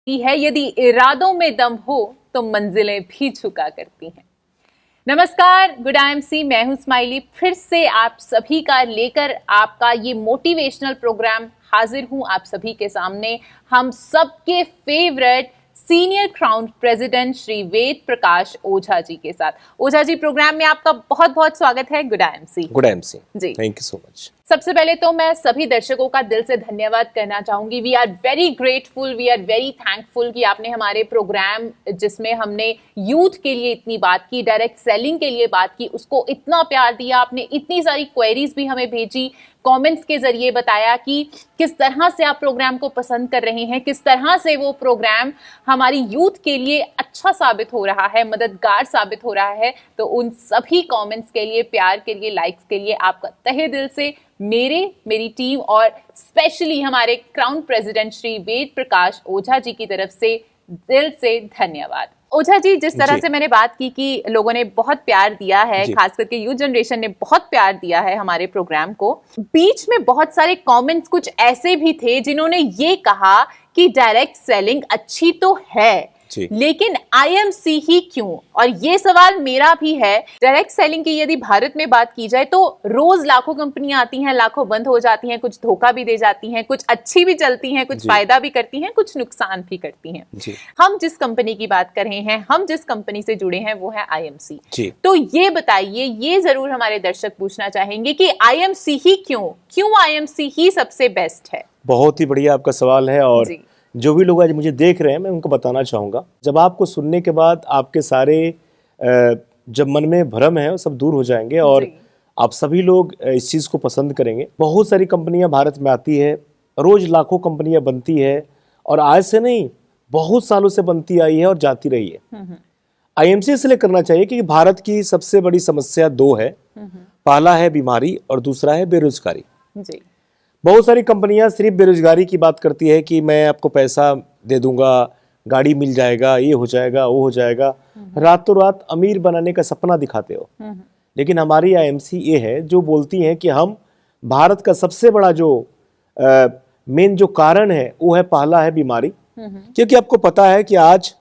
है, यदि इरादों में दम हो तो मंजिलें भी झुका करती हैं। नमस्कार, गुड IMC, मैं हूं स्माइली। फिर से आप सभी का लेकर आपका ये मोटिवेशनल प्रोग्राम हाजिर हूं आप सभी के सामने। हम सबके favourite senior crown president Shri Ved Prakash Ojha ji के साथ। ओझा जी, प्रोग्राम में आपका बहुत बहुत स्वागत है। Good IMC। Good IMC ji, thank you so much. सबसे पहले तो मैं सभी दर्शकों का दिल से धन्यवाद करना चाहूंगी। We are very grateful, we are very thankful कि आपने हमारे प्रोग्राम, जिसमें हमने यूथ के लिए इतनी बात की, डायरेक्ट सेलिंग के लिए बात की, उसको इतना प्यार दिया। आपने इतनी सारी क्वेरीज भी हमें भेजी, कमेंट्स के जरिए बताया कि किस तरह से आप प्रोग्राम को पसंद कर रहे हैं, किस तरह से वो प्रोग्राम हमारी यूथ के लिए अच्छा साबित हो रहा है, मददगार साबित हो रहा है। तो उन सभी कमेंट्स के लिए, प्यार के लिए, लाइक्स के लिए आपका तहे दिल से मेरी टीम और स्पेशली हमारे क्राउन प्रेसिडेंट श्री वेद प्रकाश ओझा जी की तरफ से दिल से धन्यवाद। ओझा जी, जिस तरह से मैंने बात की कि लोगों ने बहुत प्यार दिया है, खास करके यूथ जनरेशन ने बहुत प्यार दिया है हमारे प्रोग्राम को, बीच में बहुत सारे कमेंट्स कुछ ऐसे भी थे जिन्होंने ये कहा कि डायरेक्ट सेलिंग अच्छी तो है, लेकिन IMC ही क्यों? और ये सवाल मेरा भी है। डायरेक्ट सेलिंग की यदि भारत में बात की जाए तो रोज लाखों कंपनियां आती हैं, लाखों बंद हो जाती हैं, कुछ धोखा भी दे जाती हैं, कुछ अच्छी भी चलती हैं, कुछ फायदा भी करती हैं, कुछ नुकसान भी करती हैं। हम जिस कंपनी की बात कर रहे हैं, हम जिस कंपनी से जुड़े हैं, वो है IMC। तो ये बताइए, ये जरूर हमारे दर्शक पूछना चाहेंगे कि IMC ही क्यों IMC ही सबसे बेस्ट है? बहुत ही बढ़िया आपका सवाल है। और जो भी लोग आज मुझे देख रहे हैं, मैं उनको बताना चाहूँगा, जब आपको सुनने के बाद आपके सारे जब मन में भ्रम है वो सब दूर हो जाएंगे और आप सभी लोग इस चीज़ को पसंद करेंगे। बहुत सारी कंपनियां भारत में आती है, रोज लाखों कंपनियां बनती है और आज से नहीं, बहुत सालों से बनती आई है और जाती रही है। IMC इसलिए करना चाहिए कि भारत की सबसे बड़ी समस्या दो है। पहला है बीमारी और दूसरा है बेरोजगारी। बहुत सारी कंपनियां सिर्फ बेरोजगारी की बात करती है कि मैं आपको पैसा दे दूंगा, गाड़ी मिल जाएगा, ये हो जाएगा, वो हो जाएगा, रातों रात अमीर बनाने का सपना दिखाते हो। लेकिन हमारी IMC ये है जो बोलती है कि हम भारत का सबसे बड़ा जो मेन जो कारण है वो है, पहला है बीमारी। क्योंकि आपको पता है कि आज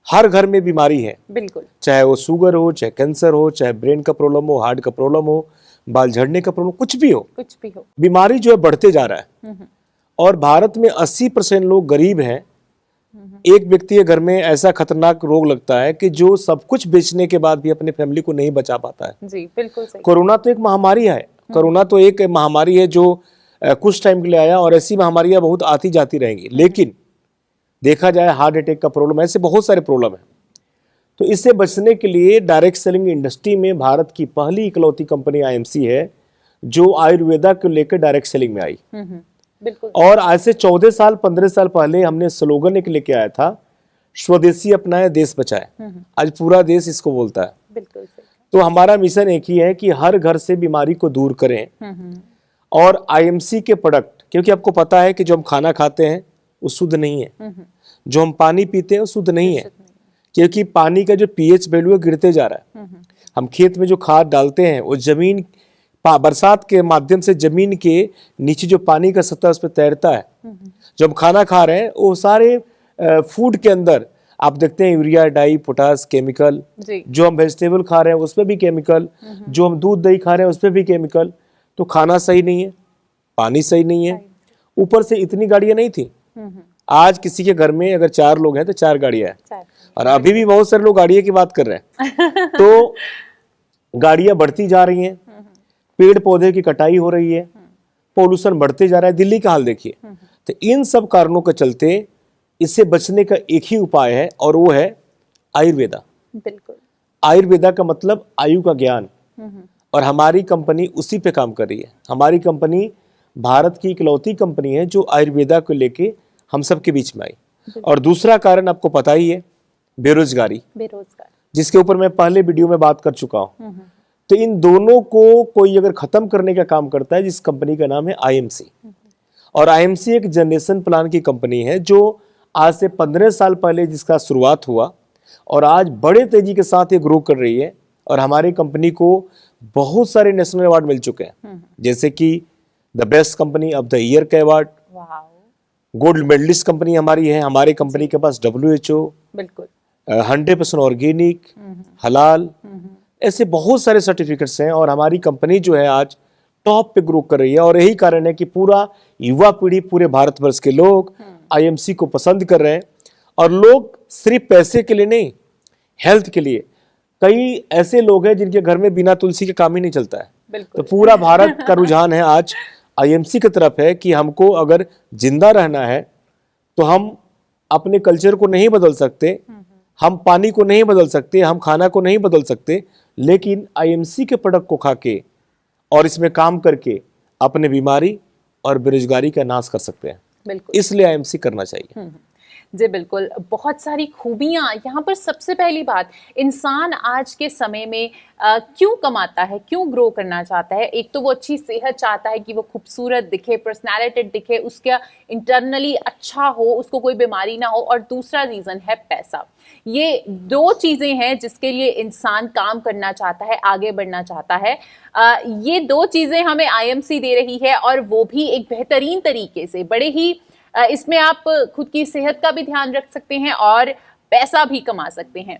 हर घर में बीमारी है, बिल्कुल, चाहे वो शुगर हो, चाहे कैंसर हो, चाहे ब्रेन का प्रॉब्लम हो, हार्ट का प्रॉब्लम हो, बाल झड़ने का प्रॉब्लम, कुछ भी हो, बीमारी जो है बढ़ते जा रहा है। और भारत में 80% लोग गरीब हैं। एक व्यक्ति के घर में ऐसा खतरनाक रोग लगता है कि जो सब कुछ बेचने के बाद भी अपने फैमिली को नहीं बचा पाता है। जी, बिल्कुल सही। कोरोना तो एक महामारी है, कोरोना तो एक महामारी है जो कुछ टाइम के लिए आया और ऐसी महामारियां बहुत आती जाती रहेंगी। लेकिन देखा जाए हार्ट अटैक का प्रॉब्लम, ऐसे बहुत सारे प्रॉब्लम है। तो इससे बचने के लिए डायरेक्ट सेलिंग इंडस्ट्री में भारत की पहली इकलौती कंपनी IMC है जो आयुर्वेदा को लेकर डायरेक्ट सेलिंग में आई। बिल्कुल। और आज से 14 साल 15 साल पहले हमने स्लोगन एक लेके आया था, स्वदेशी अपनाए देश बचाए। आज पूरा देश इसको बोलता है। बिल्कुल। तो हमारा मिशन एक ही है कि हर घर से बीमारी को दूर करें। और IMC के प्रोडक्ट, क्योंकि आपको पता है कि जो हम खाना खाते हैं वो शुद्ध नहीं है, जो हम पानी पीते हैं वो शुद्ध नहीं है, क्योंकि पानी का जो pH वैल्यू है गिरते जा रहा है। हम खेत में जो खाद डालते हैं वो जमीन, बरसात के माध्यम से जमीन के नीचे जो पानी का सतह उस पर तैरता है। जो हम खाना खा रहे हैं वो सारे फूड के अंदर आप देखते हैं यूरिया, डाई, पोटास, केमिकल। जो हम वेजिटेबल खा रहे हैं उसमें भी केमिकल, जो हम दूध दही खा रहे हैं उसमें भी केमिकल। तो खाना सही नहीं है, पानी सही नहीं है, ऊपर से इतनी गाड़ियां नहीं थी। आज किसी के घर में अगर 4 लोग हैं तो 4 गाड़ियां हैं, और अभी भी बहुत सारे लोग गाड़ियों की बात कर रहे हैं। तो गाड़ियां बढ़ती जा रही हैं, पेड़ पौधे की कटाई हो रही है, पोल्यूशन बढ़ते जा रहा है। दिल्ली का हाल देखिए। तो इन सब कारणों के चलते इससे बचने का एक ही उपाय है और वो है आयुर्वेदा। बिल्कुल। आयुर्वेदा का मतलब आयु का ज्ञान, और हमारी कंपनी उसी पे काम कर रही है। हमारी कंपनी भारत की इकलौती कंपनी है जो आयुर्वेदा को लेके हम सब के बीच में आई। और दूसरा कारण आपको पता ही है, बेरोजगारी, जिसके ऊपर मैं पहले वीडियो में बात कर चुका हूं। तो इन दोनों को कोई अगर खत्म करने का काम करता है, जिस कंपनी का नाम है IMC। और IMC एक जनरेशन प्लान की कंपनी है जो आज से 15 साल पहले जिसका शुरुआत हुआ और आज बड़े तेजी के साथ ये ग्रो कर रही है। और हमारी कंपनी को बहुत सारे नेशनल अवार्ड मिल चुके हैं, जैसे कि the best company of the year का अवार्ड, गोल्ड मेडलिस्ट कंपनी हमारी है, हमारे कंपनी के पास WHO, बिल्कुल 100% ऑर्गेनिक, हलाल, ऐसे बहुत सारे सर्टिफिकेट्स हैं और हमारी कंपनी जो है आज टॉप पे ग्रो कर रही है। और यही कारण है कि पूरा युवा पीढ़ी, पूरे भारतवर्ष के लोग IMC को पसंद कर रहे हैं। और लोग सिर्फ पैसे के लिए नहीं, हेल्थ के लिए, कई ऐसे लोग हैं जिनके घर में बिना तुलसी के काम ही नहीं चलता है। तो पूरा भारत का रुझान है आज IMC की तरफ है कि हमको अगर जिंदा रहना है तो हम अपने कल्चर को नहीं बदल सकते, हम पानी को नहीं बदल सकते, हम खाना को नहीं बदल सकते, लेकिन IMC के प्रोडक्ट को खा के और इसमें काम करके अपने बीमारी और बेरोजगारी का नाश कर सकते हैं। इसलिए IMC करना चाहिए। जी बिल्कुल, बहुत सारी खूबियाँ यहाँ पर। सबसे पहली बात, इंसान आज के समय में क्यों कमाता है, क्यों ग्रो करना चाहता है? एक तो वो अच्छी सेहत चाहता है कि वो खूबसूरत दिखे, पर्सनैलिटी दिखे, उसका इंटरनली अच्छा हो, उसको कोई बीमारी ना हो, और दूसरा रीज़न है पैसा। ये दो चीज़ें हैं जिसके लिए इंसान काम करना चाहता है, आगे बढ़ना चाहता है। ये दो चीज़ें हमें IMC दे रही है, और वो भी एक बेहतरीन तरीके से। बड़े ही इसमें आप खुद की सेहत का भी ध्यान रख सकते हैं और पैसा भी कमा सकते हैं।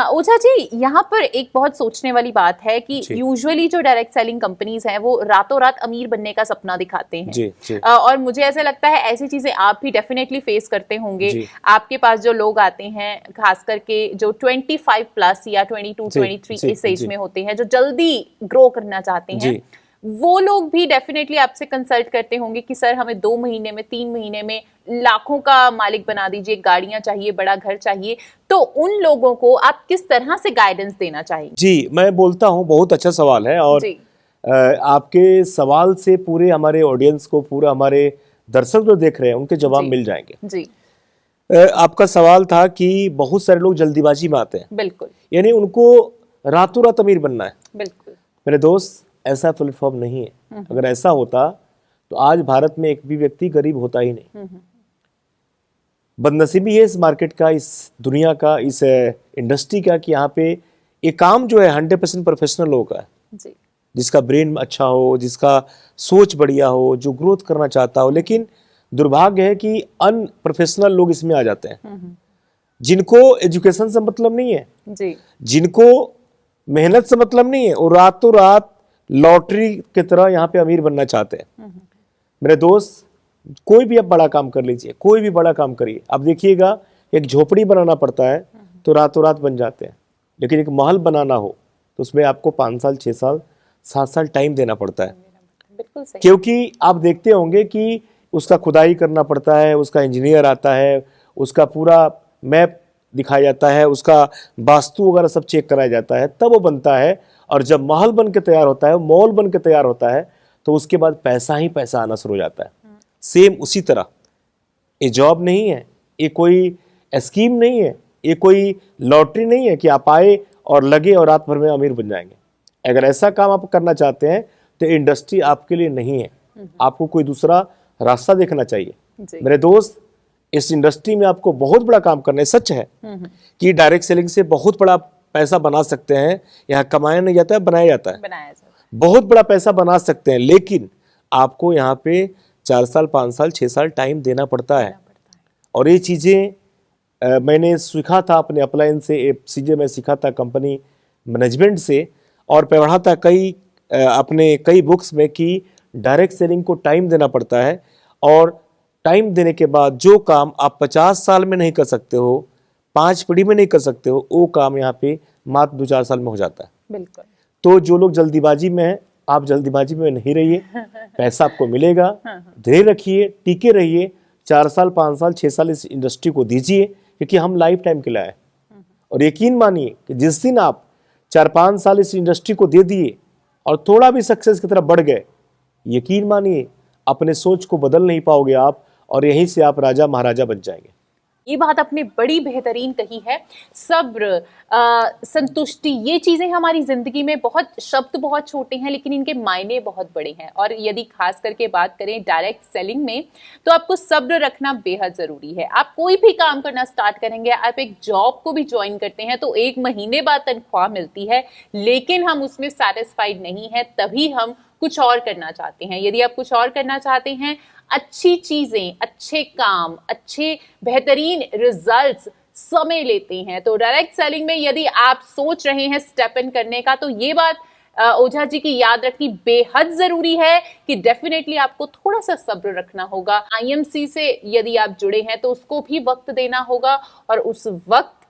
ओझा जी, यहाँ पर एक बहुत सोचने वाली बात है कि यूजुअली जो डायरेक्ट सेलिंग कंपनीज हैं वो रातों रात अमीर बनने का सपना दिखाते हैं। जी। और मुझे ऐसा लगता है ऐसी चीजें आप भी डेफिनेटली फेस करते होंगे। आपके पास जो लोग आते हैं, खास करके जो 25 प्लस या 22, 23 इस एज में होते हैं, जो जल्दी ग्रो करना चाहते हैं, वो लोग भी डेफिनेटली आपसे कंसल्ट करते होंगे कि सर हमें 2 महीने में, 3 महीने में लाखों का मालिक बना दीजिए, गाड़ियां चाहिए, बड़ा घर चाहिए। तो उन लोगों को आप किस तरह से गाइडेंस देना चाहिए? जी, मैं बोलता हूं, बहुत अच्छा सवाल है। और आपके सवाल से पूरे हमारे ऑडियंस को, पूरा हमारे दर्शक जो देख रहे हैं, उनके जवाब मिल जाएंगे। जी। आपका सवाल था कि बहुत सारे लोग जल्दीबाजी में आते हैं। बिल्कुल। यानी उनको रातों रात अमीर बनना है। बिल्कुल। मेरे दोस्त, ऐसा प्लेटफॉर्म नहीं है। अगर ऐसा होता तो आज भारत में एक भी व्यक्ति गरीब होता ही नहीं। बदनसीबी है इस मार्केट का, इस दुनिया का, इस इंडस्ट्री का, कि यहाँ पे ये काम जो है 100% प्रोफेशनल लोगों का है, जिसका ब्रेन अच्छा हो, जिसका सोच बढ़िया हो, जो ग्रोथ करना चाहता हो। लेकिन दुर्भाग्य है कि अनप्रोफेशनल लोग इसमें आ जाते हैं, जिनको एजुकेशन से मतलब नहीं है, जिनको मेहनत से मतलब नहीं है, और रातों रात लॉटरी की तरह यहाँ पे अमीर बनना चाहते हैं। मेरे दोस्त, कोई भी आप बड़ा काम कर लीजिए, कोई भी बड़ा काम करिए, आप देखिएगा एक झोपड़ी बनाना पड़ता है तो रातों रात बन जाते हैं, लेकिन एक महल बनाना हो तो उसमें आपको 5 साल, 6 साल, 7 साल टाइम देना पड़ता है। बिल्कुल सही। क्योंकि आप देखते होंगे कि उसका खुदाई करना पड़ता है, उसका इंजीनियर आता है, उसका पूरा मैप दिखाया जाता है, उसका वास्तु वगैरह सब चेक कराया जाता है, तब वो बनता है। और जब महल बन के तैयार होता है, मॉल बन के तैयार होता है, तो उसके बाद पैसा ही पैसा आना शुरू हो जाता है। सेम उसी तरह ये जॉब नहीं है, ये कोई स्कीम नहीं है, ये कोई लॉटरी नहीं है कि आप आए और लगे और रात भर में अमीर बन जाएंगे। अगर ऐसा काम आप करना चाहते हैं तो इंडस्ट्री आपके लिए नहीं है, आपको कोई दूसरा रास्ता देखना चाहिए। मेरे दोस्त, इस इंडस्ट्री में आपको बहुत बड़ा काम करना है। सच है कि डायरेक्ट सेलिंग से बहुत बड़ा पैसा बना सकते हैं। यहाँ कमाया नहीं जाता है, बनाया जाता है। बहुत बड़ा पैसा बना सकते हैं, लेकिन आपको यहाँ पे 4 साल, 5 साल, 6 साल टाइम देना पड़ता है। और ये चीज़ें मैंने सीखा था अपने अपलाइन से, चीज़ें मैं सीखा था कंपनी मैनेजमेंट से, और पढ़ा था अपने कई बुक्स में कि डायरेक्ट सेलिंग को टाइम देना पड़ता है। और टाइम देने के बाद जो काम आप 50 साल में नहीं कर सकते हो, 5 पीढ़ी में नहीं कर सकते हो, वो काम यहाँ पे मात्र 2-4 साल में हो जाता है। बिल्कुल। तो जो लोग जल्दीबाजी में हैं, आप जल्दीबाजी में नहीं रहिए, पैसा आपको मिलेगा। धैर्य रखिए, टिके रहिए, 4 साल, 5 साल, 6 साल इस इंडस्ट्री को दीजिए, क्योंकि हम लाइफ टाइम के लिए आए। और यकीन मानिए कि जिस दिन आप 4-5 साल इस इंडस्ट्री को दे दिए और थोड़ा भी सक्सेस की तरफ बढ़ गए, यकीन मानिए अपने सोच को बदल नहीं पाओगे आप, और यहीं से आप राजा महाराजा बन जाएंगे। ये बात आपने बड़ी बेहतरीन कही है। सब्र, संतुष्टि, ये चीज़ें हमारी ज़िंदगी में शब्द बहुत छोटे हैं, लेकिन इनके मायने बहुत बड़े हैं। और यदि खास करके बात करें डायरेक्ट सेलिंग में, तो आपको सब्र रखना बेहद ज़रूरी है। आप कोई भी काम करना स्टार्ट करेंगे, आप एक जॉब को भी ज्वाइन करते हैं तो 1 महीने बाद तनख्वाह मिलती है, लेकिन हम उसमें सेटिस्फाइड नहीं है, तभी हम कुछ और करना चाहते हैं, यदि आप कुछ और करना चाहते हैं, अच्छी चीजें, अच्छे काम, अच्छे बेहतरीन रिजल्ट्स समय लेते हैं, तो डायरेक्ट सेलिंग में यदि आप सोच रहे हैं स्टेप इन करने का, तो ये बात ओझा जी की याद रखनी बेहद जरूरी है कि डेफिनेटली आपको थोड़ा सा सब्र रखना होगा। आईएमसी से यदि आप जुड़े हैं तो उसको भी वक्त देना होगा, और उस वक्त